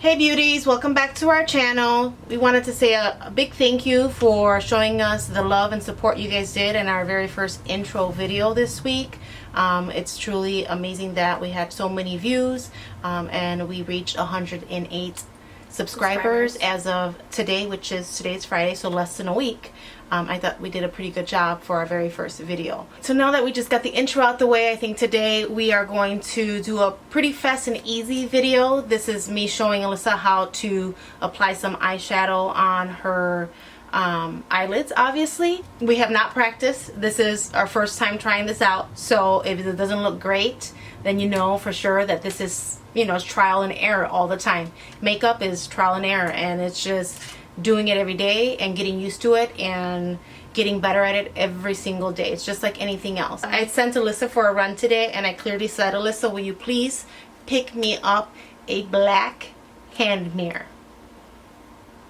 Hey beauties, welcome back to our channel. We wanted to say a big thank you for showing us the love and support you guys did in our very first intro video this week. It's truly amazing that we had so many views and we reached 108 subscribers as of today, which is today's Friday, so less than a week. I thought we did a pretty good job for our very first video. So now that we just got the intro out the way, I think today we are going to do a pretty fast and easy video. This is me showing Alyssa how to apply some eyeshadow on her eyelids. Obviously, we have not practiced. This is our first time trying this out, so if it doesn't look great, then you know for sure that this is, you know, it's trial and error all the time. Makeup is trial and error, and it's just doing it every day and getting used to it and getting better at it every single day. It's just like anything else. I sent Alyssa for a run today, and I clearly said, Alyssa, will you please pick me up a black hand mirror?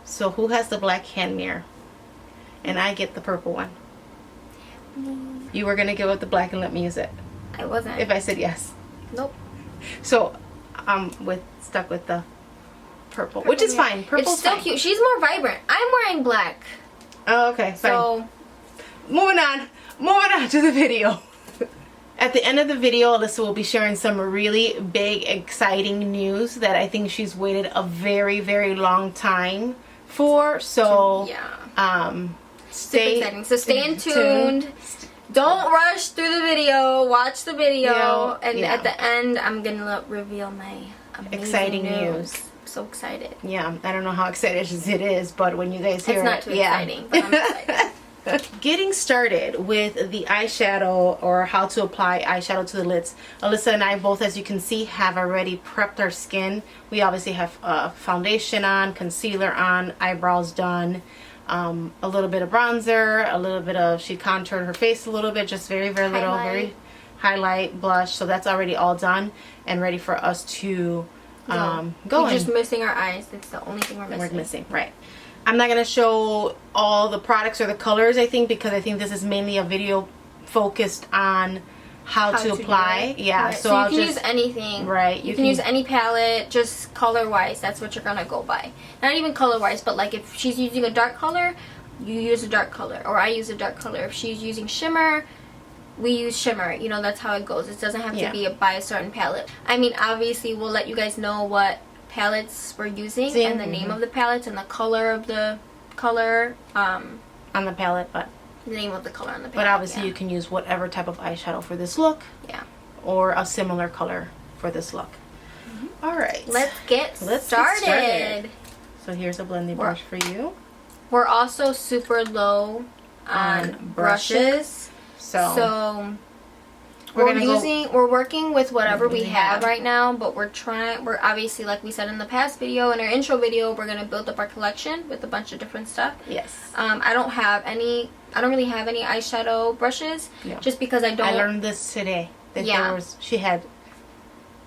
So who has the black hand mirror? And I get the purple one. You were gonna give up the black and let me use it. I wasn't. If I said yes. Nope. So I'm stuck with the purple, which is fine. Purple's it's still fine. cute. She's more vibrant. I'm wearing black. Oh, okay. Fine. So moving on to the video. At the end of the video, Alyssa will be sharing some really big, exciting news that I think she's waited a very, very long time for. So yeah. Stay exciting. So stay tuned. Don't rush through the video. Watch the video, and at the end, I'm gonna reveal my amazing exciting news. I'm so excited. Yeah, I don't know how excited it is, but when you guys hear it's not too exciting, but I'm excited. Getting started with the eyeshadow, or how to apply eyeshadow to the lids. Alyssa and I both, as you can see, have already prepped our skin. We obviously have foundation on, concealer on, eyebrows done, a little bit of bronzer, a little bit of, she contoured her face a little bit, just very, very little, very highlight, blush. So that's already all done and ready for us to go. We're just missing our eyes. That's the only thing we're missing. Right. I'm not going to show all the products or the colors, I think, because I think this is mainly a video focused on how to apply. Yeah, right. so you can use anything. Right. You can use any palette, just color-wise. That's what you're going to go by. Not even color-wise, but like if she's using a dark color, you use a dark color. Or I use a dark color. If she's using shimmer, we use shimmer. You know, that's how it goes. It doesn't have to be by a certain palette. I mean, obviously, we'll let you guys know what palettes we're using and the name of the palettes and the color of the color on the palette, but the name of the color on the palette. But obviously you can use whatever type of eyeshadow for this look. Yeah. Or a similar color for this look. All right. Let's get started. So here's a blending brush for you. We're also super low on brushes. So we're working with whatever we have right now, but we're obviously, like we said in the past video, in our intro video, we're going to build up our collection with a bunch of different stuff. Yes. I don't really have any eyeshadow brushes, just because I learned this today. That she had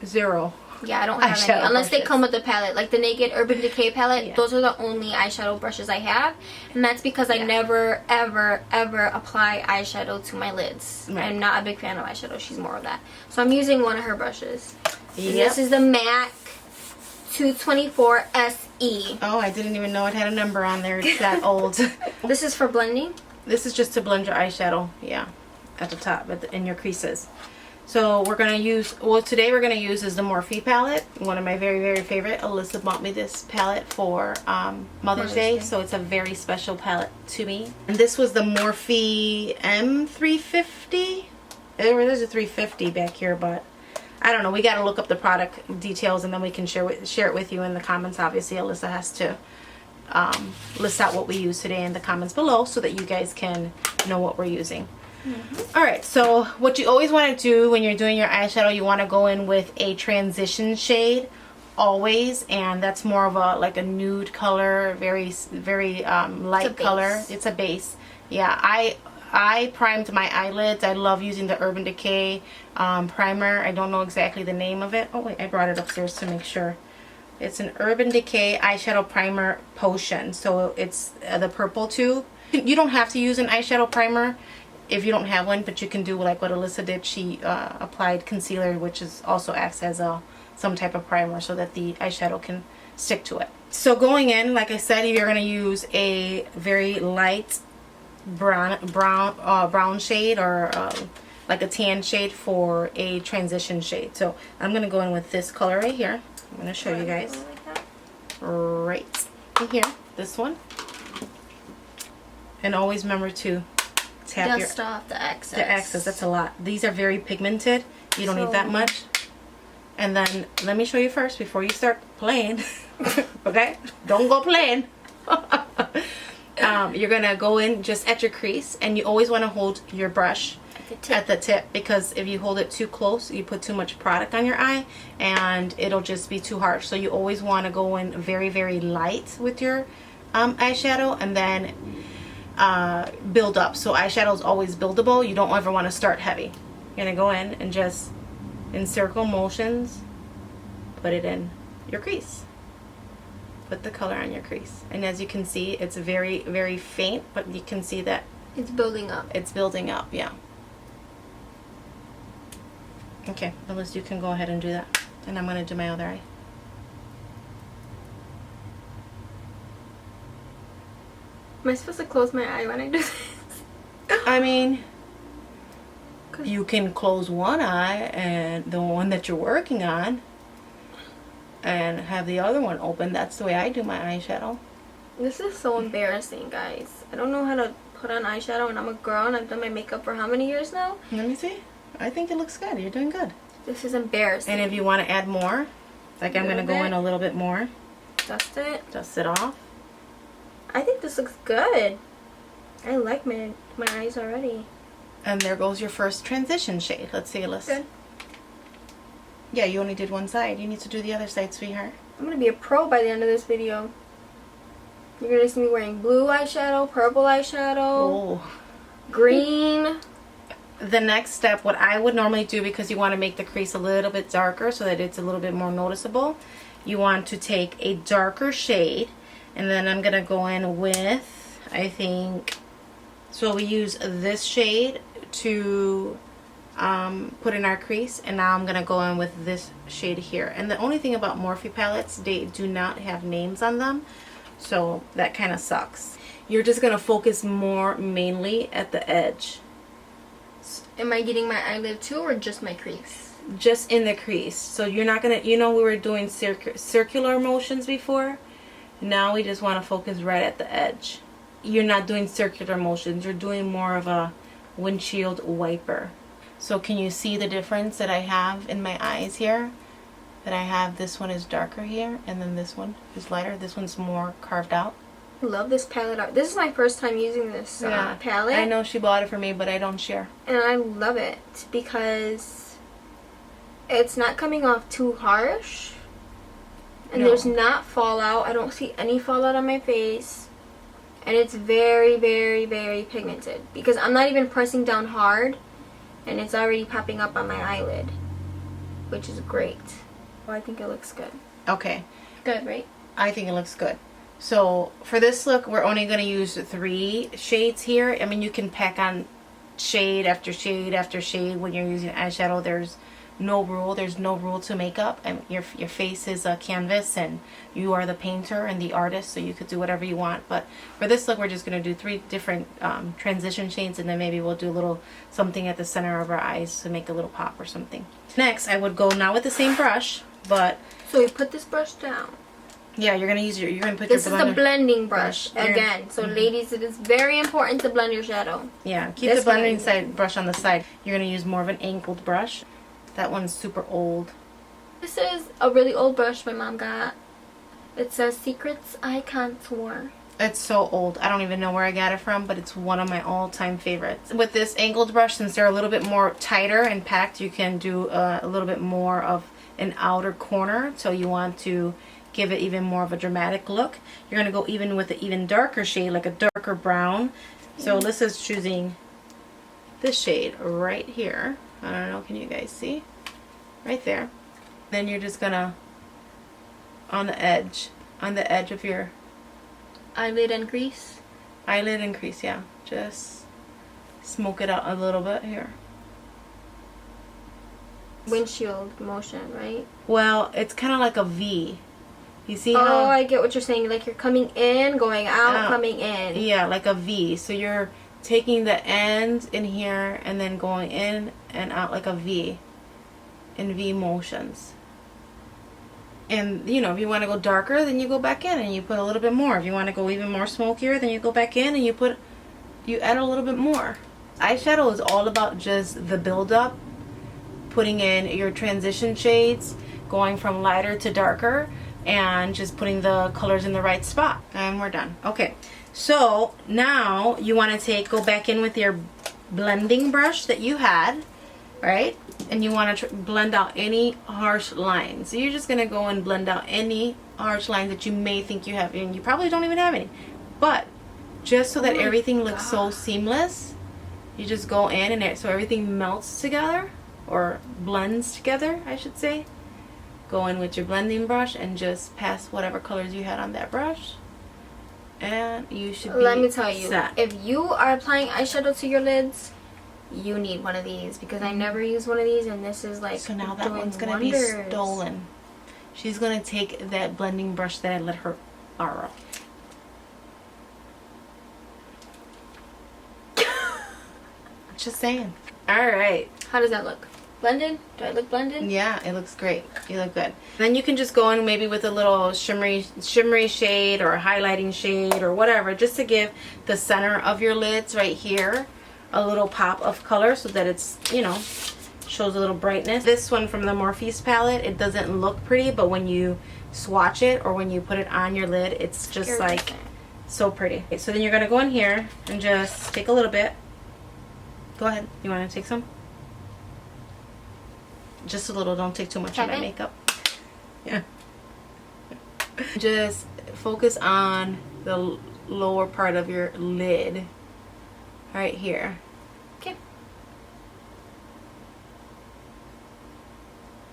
zero. Yeah, I don't have any. Unless they come with the palette. Like the Naked Urban Decay palette, those are the only eyeshadow brushes I have. And that's because I never, ever, ever apply eyeshadow to my lids. Right. I'm not a big fan of eyeshadow. She's more of that. So I'm using one of her brushes. Yep. This is the MAC 224 SE. Oh, I didn't even know it had a number on there. It's that old. This is for blending? This is just to blend your eyeshadow, at the top, in your creases. So we're going to use, today we're going to use is the Morphe palette. One of my very, very favorite. Alyssa bought me this palette for Mother's Day, so it's a very special palette to me. And this was the Morphe M350. There's a 350 back here, but I don't know. We got to look up the product details, and then we can share it with you in the comments. Obviously, Alyssa has to list out what we use today in the comments below so that you guys can know what we're using. Alright, so what you always want to do when you're doing your eyeshadow, you want to go in with a transition shade always, and that's more of a nude color, very light color. It's a base. Yeah, I primed my eyelids. I love using the Urban Decay primer. I don't know exactly the name of it. Oh wait, I brought it upstairs to make sure. It's an Urban Decay eyeshadow primer potion, so it's the purple tube. You don't have to use an eyeshadow primer if you don't have one, but you can do like what Alyssa did. She applied concealer, which also acts as a some type of primer so that the eyeshadow can stick to it. So going in, like I said, you're going to use a very light brown shade, or like a tan shade for a transition shade. So I'm going to go in with this color right here. I'm going to show you guys. Right here, this one. And always remember to tap dust off the excess. The excess, that's a lot. These are very pigmented. You don't need that much. And then let me show you first before you start playing. Okay? Don't go playing. You're going to go in just at your crease, and you always want to hold your brush at the tip, because if you hold it too close, you put too much product on your eye and it'll just be too harsh. So you always want to go in very, very light with your eyeshadow, and then build up. So eyeshadow is always buildable. You don't ever want to start heavy. You're going to go in and just in circle motions put it in your crease. Put the color on your crease, and as you can see, it's very, very faint, but you can see that it's building up. It's building up, yeah. Okay, Phyllis, you can go ahead and do that. And I'm going to do my other eye. Am I supposed to close my eye when I do this? I mean, you can close one eye, and the one that you're working on, and have the other one open. That's the way I do my eyeshadow. This is so embarrassing, guys. I don't know how to put on eyeshadow, and I'm a girl, and I've done my makeup for how many years now? Let me see. I think it looks good. You're doing good. This is embarrassing. And if you want to add more, like I'm going to go in a little bit more. Dust it. Dust it off. I think this looks good. I like my eyes already. And there goes your first transition shade. Let's see, Alyssa. Good. Yeah, you only did one side. You need to do the other side, sweetheart. I'm going to be a pro by the end of this video. You're going to see me wearing blue eyeshadow, purple eyeshadow, green. The next step, what I would normally do, because you want to make the crease a little bit darker so that it's a little bit more noticeable, you want to take a darker shade, and then I'm going to go in with, I think, so we use this shade to put in our crease, and now I'm going to go in with this shade here. And the only thing about Morphe palettes, they do not have names on them, so that kind of sucks. You're just going to focus more mainly at the edge. Am I getting my eyelid too, or just my crease? Just in the crease. So you're not going to, you know, we were doing circular motions before. Now we just want to focus right at the edge. You're not doing circular motions. You're doing more of a windshield wiper. So can you see the difference that I have in my eyes here? That I have, this one is darker here, and then this one is lighter. This one's more carved out. I love this palette art. This is my first time using this palette. I know she bought it for me, but I don't share. And I love it because it's not coming off too harsh. And there's not fallout. I don't see any fallout on my face. And it's very, very, very pigmented. Because I'm not even pressing down hard. And it's already popping up on my eyelid. Which is great. Well, I think it looks good. Okay. Good, right? I think it looks good. So for this look, we're only going to use 3 shades here. I mean, you can pack on shade after shade after shade when you're using eyeshadow. There's no rule. There's no rule to makeup. And your face is a canvas, and you are the painter and the artist, so you could do whatever you want. But for this look, we're just going to do 3 different transition shades, and then maybe we'll do a little something at the center of our eyes to make a little pop or something. Next, I would go not with the same brush, but so you put this brush down. Yeah, you're gonna use you're gonna put this your blender. This is the blending brush again. So ladies, it is very important to blend your shadow. Yeah, keep the blending brush on the side. You're gonna use more of an angled brush. That one's super old. This is a really old brush my mom got. It says Secrets Eye Contour. It's so old. I don't even know where I got it from, but it's one of my all-time favorites. With this angled brush, since they're a little bit more tighter and packed, you can do a little bit more of an outer corner. So you want to give it even more of a dramatic look. You're going to go even with an even darker shade, like a darker brown. So Alyssa's choosing this shade right here. I don't know, can you guys see? Right there. Then you're just going to, on the edge of your eyelid and crease. Eyelid and crease, yeah. Just smoke it out a little bit here. windshield motion, right? Well, it's kind of like a V. You see Oh, how? I get what you're saying. Like you're coming in, going out, Out. coming in. Yeah, like a V. So you're taking the end in here and then going in and out like a V. In V motions. And, you know, if you want to go darker, then you go back in and you put a little bit more. If you want to go even more smokier, then you go back in and you add a little bit more. Eyeshadow is all about just the build-up, putting in your transition shades, going from lighter to darker, and just putting the colors in the right spot. And we're done. Okay, so now you want to go back in with your blending brush that you had, right? And you want to blend out any harsh lines. So you're just going to go and blend out any harsh lines that you may think you have. And you probably don't even have any. But just so that everything looks so seamless, you just go in and so everything melts together, or blends together, I should say. Go in with your blending brush and just pass whatever colors you had on that brush. And you should be Let me tell you, set. if you are applying eyeshadow to your lids, you need one of these, because I never use one of these, and this is like, so now that doing one's gonna wonders. be stolen. She's gonna take that blending brush that I let her borrow. Just saying. All right. How does that look? Blended? Do I look blended? Yeah, it looks great. You look good. Then you can just go in maybe with a little shimmery shade or a highlighting shade or whatever, just to give the center of your lids right here a little pop of color, so that it's, you know, shows a little brightness. This one from the Morphe palette, it doesn't look pretty, but when you swatch it or when you put it on your lid, it's just like so pretty. Okay, so then you're gonna go in here and just take a little bit. Go ahead. You want to take some? Just a little. Don't take too much of my makeup. Yeah. Just focus on the lower part of your lid. Right here. Okay.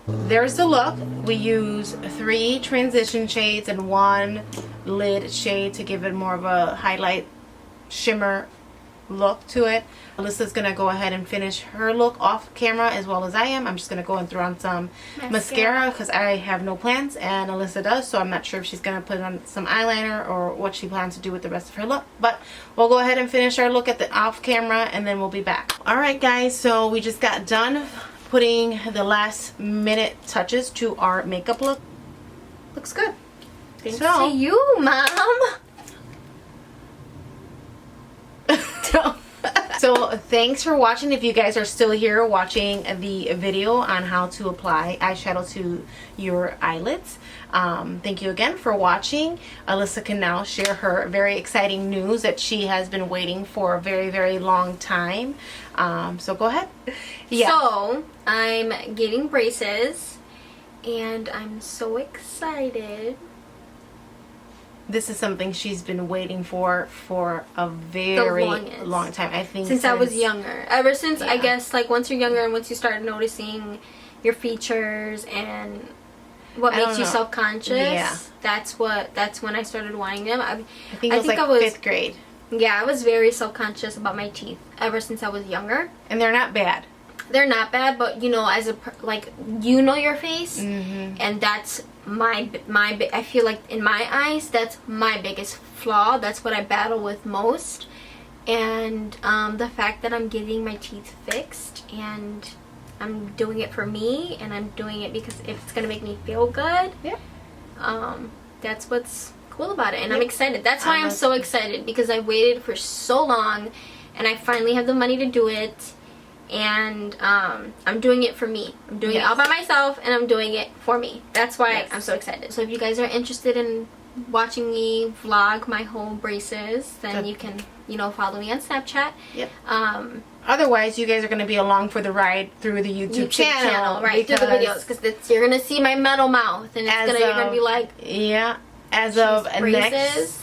There's the look. We use 3 transition shades and 1 lid shade to give it more of a highlight shimmer look to it. Alyssa's gonna go ahead and finish her look off camera as well as I am. I'm just gonna go and throw on some mascara because I have no plans and Alyssa does, so I'm not sure if she's gonna put on some eyeliner or what she plans to do with the rest of her look. But we'll go ahead and finish our look at the off camera and then we'll be back. Alright guys, so we just got done putting the last minute touches to our makeup look. Looks good. Thanks to you, Mom. So thanks for watching. If you guys are still here watching the video on how to apply eyeshadow to your eyelids, thank you again for watching. Alyssa can now share her very exciting news that she has been waiting for a very, very long time. So go ahead. Yeah. So I'm getting braces and I'm so excited. This is something she's been waiting for a very long time. I think since I was younger. Ever since, I guess, like once you're younger and once you start noticing your features and what makes you self-conscious, that's when I started wanting them. I think it was like 5th grade. Yeah, I was very self-conscious about my teeth ever since I was younger. And they're not bad. They're not bad, but you know, as a like, you know your face, and that's I feel like in my eyes that's my biggest flaw. That's what I battle with most. And the fact that I'm getting my teeth fixed and I'm doing it for me and I'm doing it because it's gonna make me feel good. Yeah. That's what's cool about it, and I'm excited. That's why I'm so excited, because I waited for so long and I finally have the money to do it. And I'm doing it for me. I'm doing it all by myself, and I'm doing it for me. That's why I'm so excited. So if you guys are interested in watching me vlog my whole braces, then you can, you know, follow me on Snapchat. Yep. Otherwise, you guys are going to be along for the ride through the YouTube channel, right? Through the videos, because you're going to see my metal mouth, and you're going to be like, as of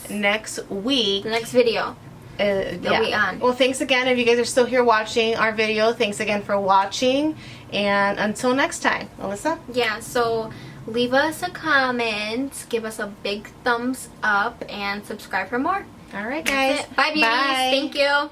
next week, the next video. Well, thanks again. If you guys are still here watching our video, thanks again for watching, and until next time. Alyssa? Yeah, so leave us a comment, give us a big thumbs up, and subscribe for more. Alright guys. Bye, beauties. Thank you.